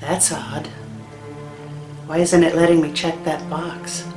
That's odd. Why isn't it letting me check that box?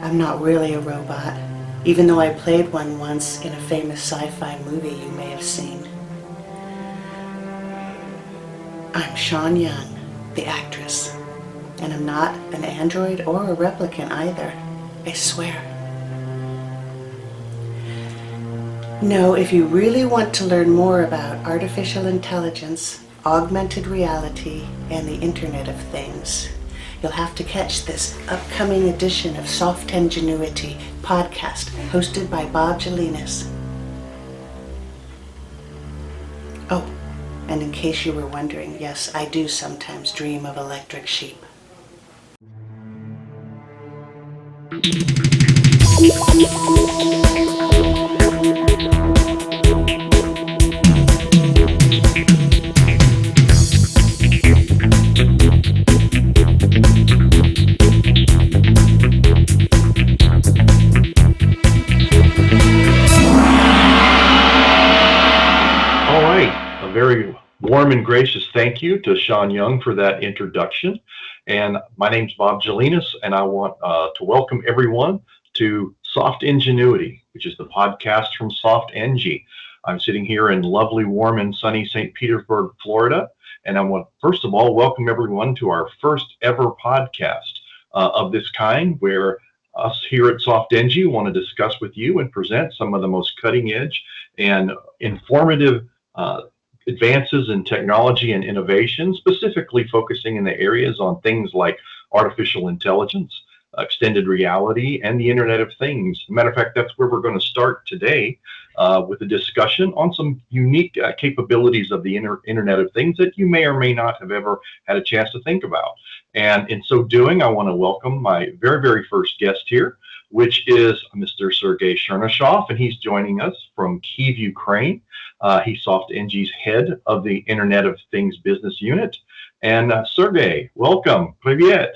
I'm not really a robot, even though I played one once in a famous sci-fi movie you may have seen. I'm Sean Young, the actress, and I'm not an android or a replicant either, I swear. No, if you really want to learn more about artificial intelligence, augmented reality, and the Internet of Things, you'll have to catch this upcoming edition of Soft Ingenuity podcast hosted by Bob Jelinas. Oh, and in case you were wondering, yes, I do sometimes dream of electric sheep. All right, a very warm and gracious thank you to Sean Young for that introduction. And my name's Bob Jelinas, and I want to welcome everyone to Soft Ingenuity, which is the podcast from Soft NG. I'm sitting here in lovely, warm, and sunny St. Petersburg, Florida, and I want, first of all, welcome everyone to our first ever podcast of this kind, where us here at Soft NG want to discuss with you and present some of the most cutting edge and informative advances in technology and innovation, specifically focusing in the areas on things like artificial intelligence, extended reality, and the Internet of Things. As a matter of fact, that's where we're going to start today with a discussion on some unique capabilities of the Internet of Things that you may or may not have ever had a chance to think about. And in so doing, I want to welcome my very, very first guest here, which is Mr. Sergey Chernyshov, and he's joining us from Kyiv, Ukraine. He's Soft NG's head of the Internet of Things business unit. And Sergey, welcome. Привет.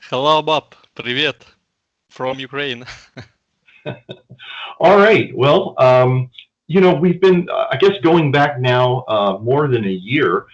Hello, Bob. Привет from Ukraine. All right. Well, we've been, I guess, going back now more than a year,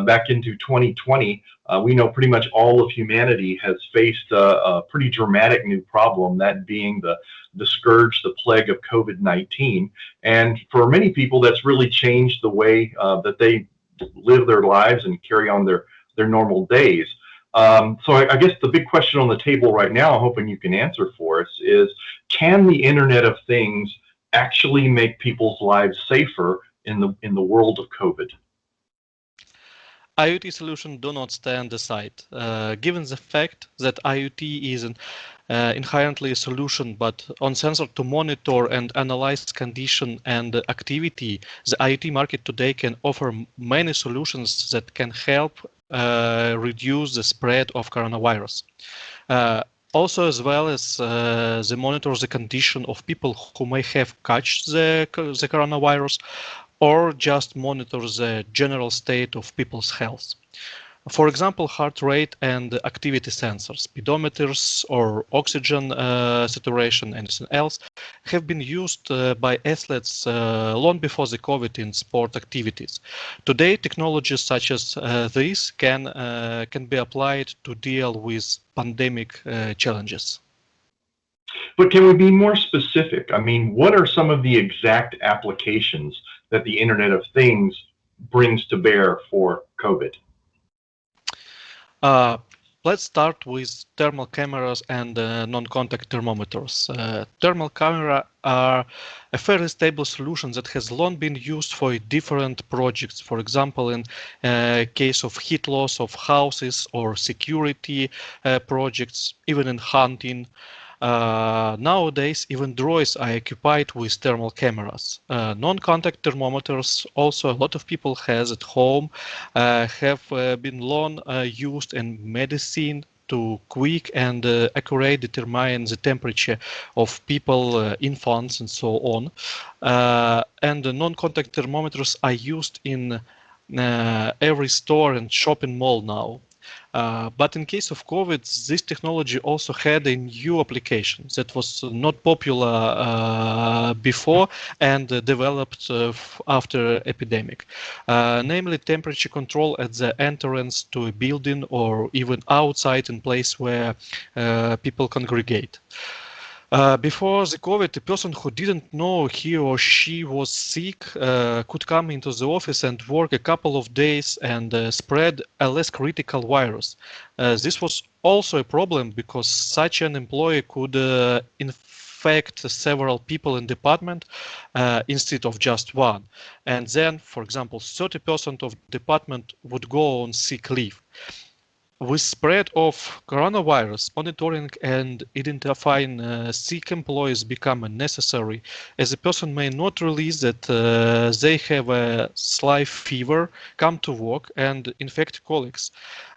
back into 2020. We know pretty much all of humanity has faced a pretty dramatic new problem, that being the scourge, the plague of COVID-19. And for many people, that's really changed the way that they live their lives and carry on their normal days. So I guess the big question on the table right now, hoping you can answer for us, is can the Internet of Things actually make people's lives safer in the world of COVID? IoT solutions do not stand aside. Given the fact that IoT is an inherently a solution, but on sensor to monitor and analyze condition and activity, the IoT market today can offer many solutions that can help reduce the spread of coronavirus. Also, as well as they monitor the condition of people who may have catched the coronavirus, or just monitor the general state of people's health. For example, heart rate and activity sensors, speedometers, or oxygen saturation, and anything else, have been used by athletes long before the COVID in sport activities. Today, technologies such as this can be applied to deal with pandemic challenges. But can we be more specific? I mean, what are some of the exact applications that the Internet of Things brings to bear for COVID? Let's start with thermal cameras and non-contact thermometers. Thermal camera are a fairly stable solution that has long been used for different projects. For example, in case of heat loss of houses or security projects, even in hunting. Nowadays, even drones are occupied with thermal cameras. Non-contact thermometers, also a lot of people has at home, have been long used in medicine to quick and accurate determine the temperature of people, infants, and so on. And the non-contact thermometers are used in every store and shopping mall now. But in case of COVID, this technology also had a new application that was not popular before and developed after epidemic, namely temperature control at the entrance to a building or even outside in place where people congregate. Before the COVID, a person who didn't know he or she was sick could come into the office and work a couple of days and spread a less critical virus. This was also a problem because such an employee could infect several people in department instead of just one. And then, for example, 30% of department would go on sick leave. With spread of coronavirus, monitoring and identifying sick employees become necessary, as a person may not realize that they have a slight fever, come to work and infect colleagues.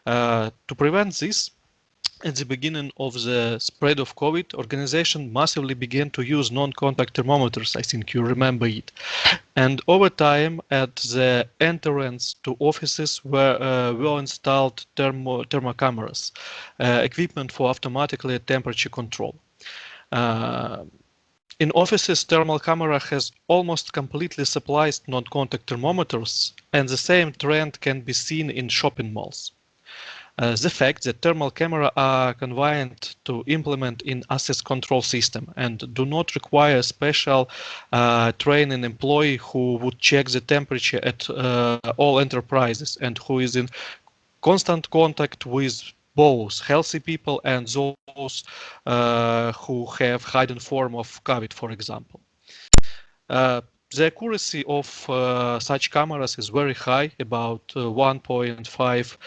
To prevent this, at the beginning of the spread of COVID, organization massively began to use non-contact thermometers. I think you remember it. And over time, at the entrance to offices were installed thermal cameras, equipment for automatically temperature control. In offices, thermal camera has almost completely supplied non-contact thermometers, and the same trend can be seen in shopping malls. The fact that thermal camera are convenient to implement in access control system and do not require special training employee who would check the temperature at all enterprises and who is in constant contact with both healthy people and those who have hidden form of COVID, for example. The accuracy of such cameras is very high, about 1.5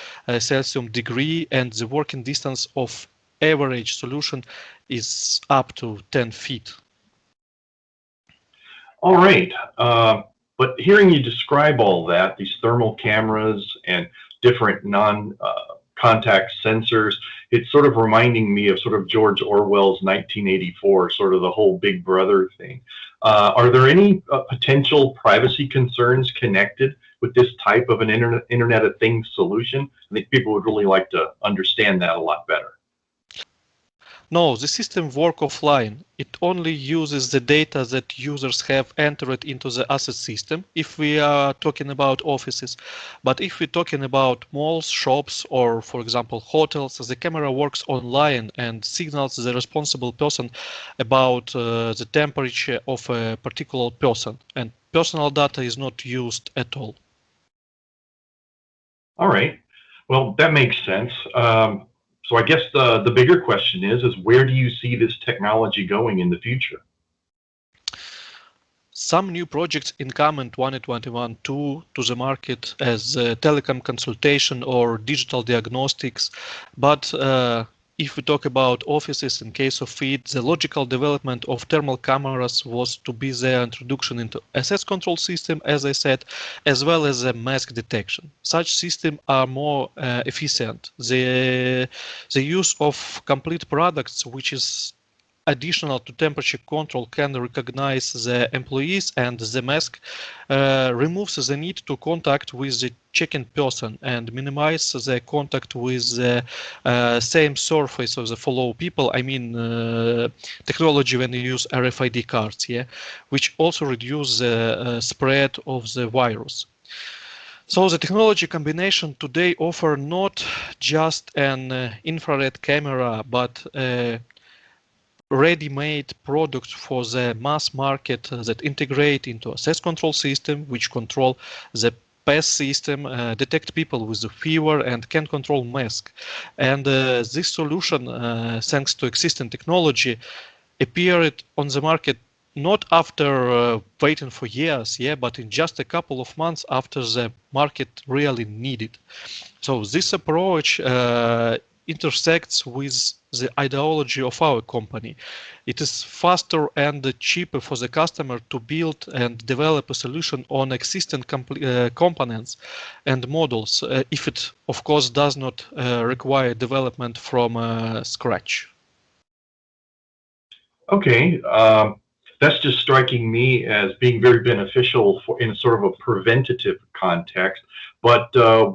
Celsius degree, and the working distance of average solution is up to 10 feet. All right. But hearing you describe all that, these thermal cameras and different non-contact sensors, it's sort of reminding me of sort of George Orwell's 1984, sort of the whole Big Brother thing. Are there any potential privacy concerns connected with this type of an Internet of Things solution? I think people would really like to understand that a lot better. No, the system works offline. It only uses the data that users have entered into the asset system if we are talking about offices. But if we're talking about malls, shops, or for example, hotels, the camera works online and signals the responsible person about the temperature of a particular person. And personal data is not used at all. All right. Well, that makes sense. So I guess the bigger question is where do you see this technology going in the future? Some new projects income in 2021 to the market as telecom consultation or digital diagnostics. But if we talk about offices, in case of it, the logical development of thermal cameras was to be their introduction into access control system, as I said, as well as a mask detection. Such systems are more efficient. The use of complete products, which is additional to temperature control, can recognize the employees, and the mask removes the need to contact with the check-in person and minimize the contact with the same surface of the follow people. I mean technology when you use RFID cards, yeah, which also reduce the spread of the virus. So the technology combination today offer not just an infrared camera, but ready-made products for the mass market that integrate into access control system, which control the PES system, detect people with a fever, and can control mask. And this solution, thanks to existing technology, appeared on the market not after waiting for years, yeah, but in just a couple of months after the market really needed. So this approach intersects with the ideology of our company. It is faster and cheaper for the customer to build and develop a solution on existing components and models, if it, of course, does not require development from scratch. Okay, That's just striking me as being very beneficial for in sort of a preventative context. But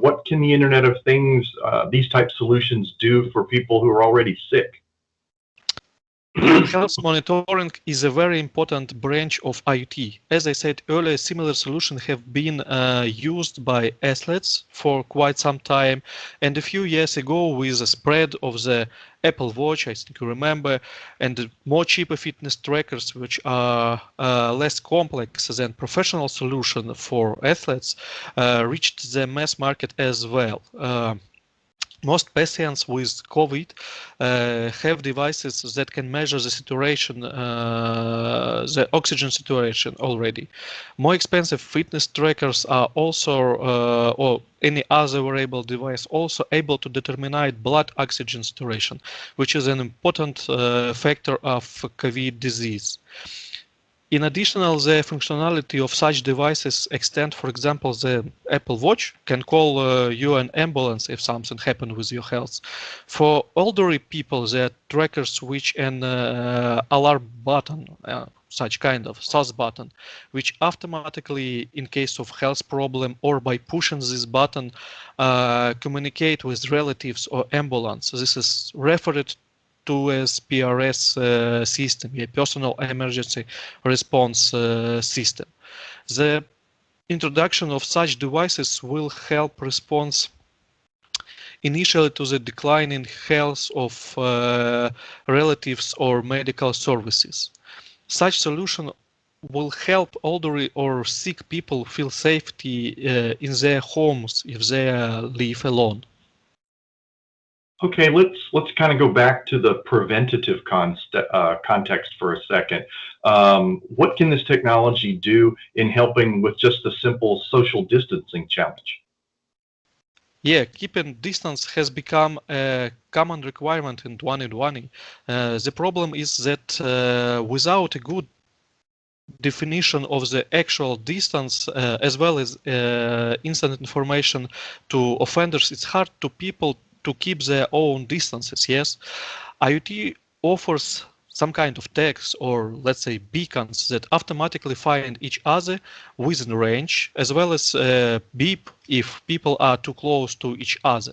what can the Internet of Things, these type solutions do for people who are already sick? Health monitoring is a very important branch of IoT. As I said earlier, similar solutions have been used by athletes for quite some time. And a few years ago, with the spread of the Apple Watch, I think you remember, and the more cheaper fitness trackers, which are less complex than professional solution for athletes, reached the mass market as well. Most patients with COVID have devices that can measure the saturation, the oxygen saturation already. More expensive fitness trackers are also, or any other wearable device, also able to determine blood oxygen saturation, which is an important factor of COVID disease. In addition, the functionality of such devices extend, for example, the Apple Watch can call you an ambulance if something happened with your health. For elderly people, there are trackers which an alarm button, such kind of SOS button, which automatically, in case of health problem or by pushing this button, communicate with relatives or ambulance. This is referred to as PRS system, a personal emergency response system. The introduction of such devices will help response initially to the decline in health of relatives or medical services. Such solution will help elderly or sick people feel safety in their homes if they live alone. Okay, let's kind of go back to the preventative context for a second. What can this technology do in helping with just the simple social distancing challenge? Yeah, keeping distance has become a common requirement in 2020. The problem is that without a good definition of the actual distance as well as incident information to offenders, it's hard to people to keep their own distances. Yes, IoT offers some kind of tags or let's say beacons that automatically find each other within range, as well as beep if people are too close to each other.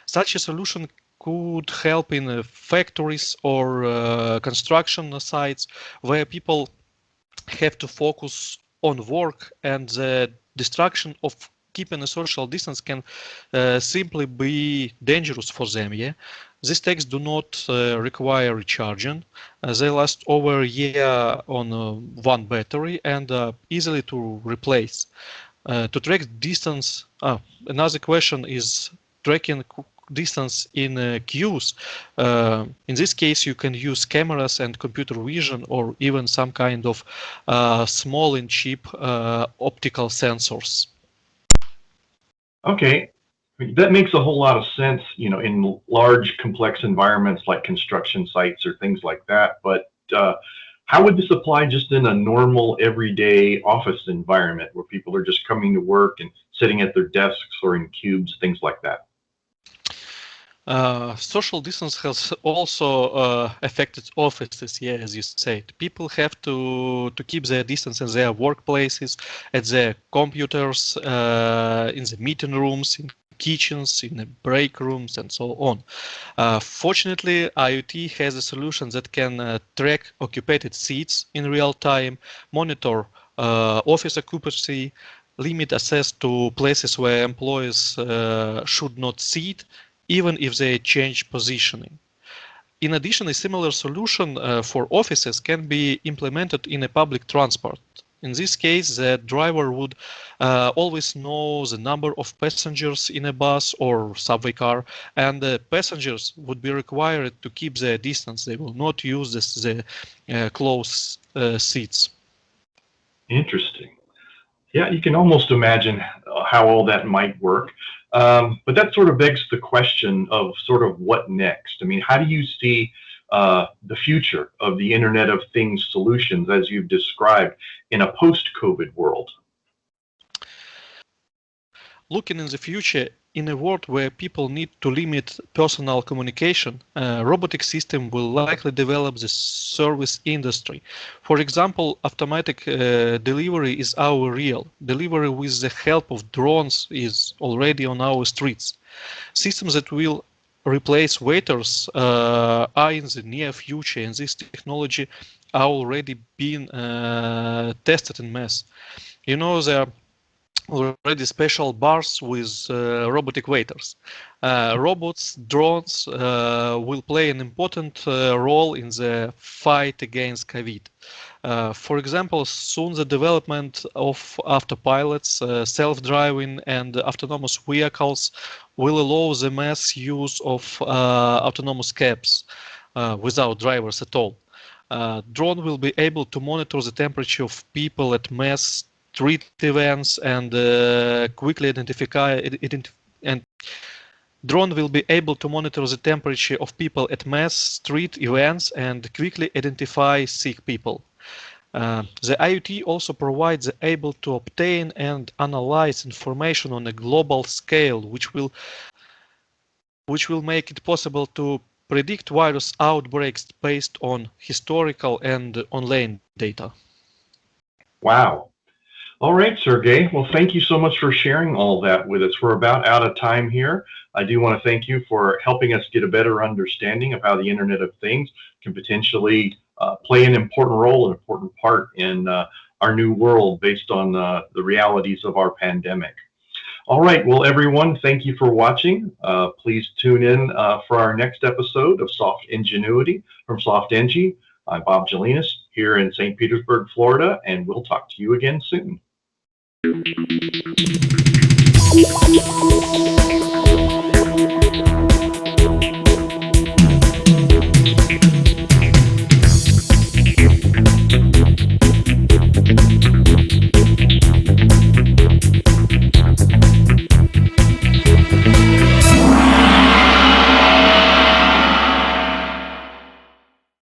Such a solution could help in factories or construction sites where people have to focus on work, and the distraction of keeping a social distance can simply be dangerous for them. Yeah, these tags do not require recharging. They last over a year on one battery and easily to replace. To track distance, another question is tracking distance in queues. In this case, you can use cameras and computer vision or even some kind of small and cheap optical sensors. Okay, that makes a whole lot of sense, you know, in large complex environments like construction sites or things like that. But how would this apply just in a normal everyday office environment where people are just coming to work and sitting at their desks or in cubes, things like that? Social distance has also affected offices. Yeah, as you said, people have to keep their distance in their workplaces, at their computers, in the meeting rooms, in kitchens, in the break rooms, and so on. Fortunately, IoT has a solution that can track occupied seats in real time, monitor office occupancy, limit access to places where employees should not sit, even if they change positioning. In addition, a similar solution for offices can be implemented in a public transport. In this case, the driver would always know the number of passengers in a bus or subway car, and the passengers would be required to keep their distance. They will not use the close seats. Interesting. Yeah, you can almost imagine how all that might work. But that sort of begs the question of sort of what next? I mean, how do you see the future of the Internet of Things solutions as you've described in a post-COVID world? Looking in the future, in a world where people need to limit personal communication, robotic system will likely develop the service industry. For example, automatic delivery is our real. Delivery with the help of drones is already on our streets. Systems that will replace waiters are in the near future, and this technology are already being tested in mass. You know, there are already special bars with robotic waiters. Robots, drones will play an important role in the fight against COVID. For example, soon the development of autopilots, self-driving and autonomous vehicles will allow the mass use of autonomous cabs without drivers at all. Drone will be able to monitor the temperature of people at mass street events and quickly and drone will be able to monitor the temperature of people at mass street events and quickly identify sick people. The IoT also provides the able to obtain and analyze information on a global scale, which will make it possible to predict virus outbreaks based on historical and online data. Wow. All right, Sergey. Well, thank you so much for sharing all that with us. We're about out of time here. I do want to thank you for helping us get a better understanding of how the Internet of Things can potentially play an important role, an important part in our new world based on the realities of our pandemic. All right, well, everyone, thank you for watching. Please tune in for our next episode of Soft Ingenuity from SoftEngy. I'm Bob Jelinas here in St. Petersburg, Florida, and we'll talk to you again soon.